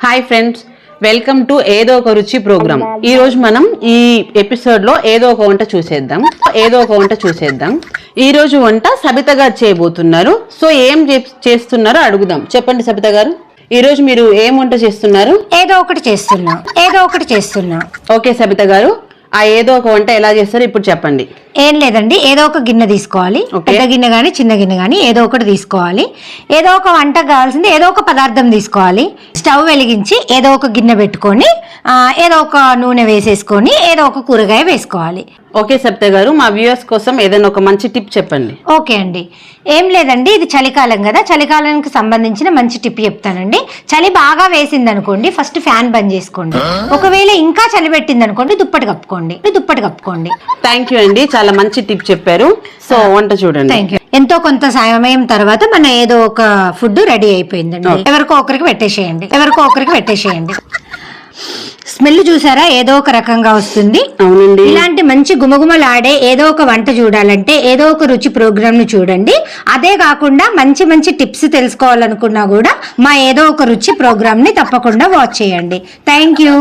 Hi friends, welcome to ఏదో ఒక రుచి ప్రోగ్రామ్. ఈ రోజు మనం ఈ ఎపిసోడ్ లో ఏదో ఒక వంట చూసేద్దాం. ఈ రోజు వంట సబిత గారు చేయబోతున్నారు. సో ఏం చేస్తున్నారో అడుగుదాం. చెప్పండి సబిత గారు, ఈ రోజు మీరు ఏం వంట చేస్తున్నారు? ఏదో ఒకటి చేస్తున్నా. ఓకే సబిత గారు, ఆ ఏదో ఒక వంట ఎలా చేస్తారో ఇప్పుడు చెప్పండి. ఏం లేదండి, ఏదో ఒక గిన్నె తీసుకోవాలి. పెద్ద గిన్నె గానీ చిన్న గిన్నె గానీ ఏదో ఒకటి తీసుకోవాలి. ఏదో ఒక వంట కావాల్సింది ఏదో ఒక పదార్థం తీసుకోవాలి. స్టవ్ వెలిగించి ఏదో ఒక గిన్నె పెట్టుకొని ఏదో ఒక నూనె వేసేసుకొని ఏదో ఒక కూరగాయ వేసుకోవాలి. ఓకే సబిత గారు, మా వ్యూవర్స్ కోసం ఏదైనా ఒక మంచి టిప్ చెప్పండి. ఓకే అండి, ఏం లేదండి, ఇది చలికాలం కదా, చలికాలానికి సంబంధించిన మంచి టిప్ చెప్తానండి. చలి బాగా వేసింది అనుకోండి, ఫస్ట్ ఫ్యాన్ బంద్ చేసుకోండి. ఒకవేళ ఇంకా చలి పెట్టింది అనుకోండి, దుప్పటి కప్పుకోండి. థ్యాంక్ యూ అండి, చాలా మంచి టిప్ చెప్పారు. సో వంట చూడండి. Thank you. ఎంతో కొంత సమయం తర్వాత మన ఏదో ఒక ఫుడ్ రెడీ అయిపోయిందండి. ఎవరికో ఒకరికి పెట్టేసేయండి. స్మెల్ చూసారా, ఏదో ఒక రకంగా వస్తుంది. అవునండి. ఇలాంటి మంచి గుమగుమలాడే ఏదో ఒక వంట చూడాలంటే ఏదో ఒక రుచి ప్రోగ్రామ్ ను చూడండి. అదే కాకుండా మంచి మంచి టిప్స్ తెలుసుకోవాలనుకున్నా కూడా మా ఏదో ఒక రుచి ప్రోగ్రామ్ ని తప్పకుండా వాచ్ చేయండి. Thank you.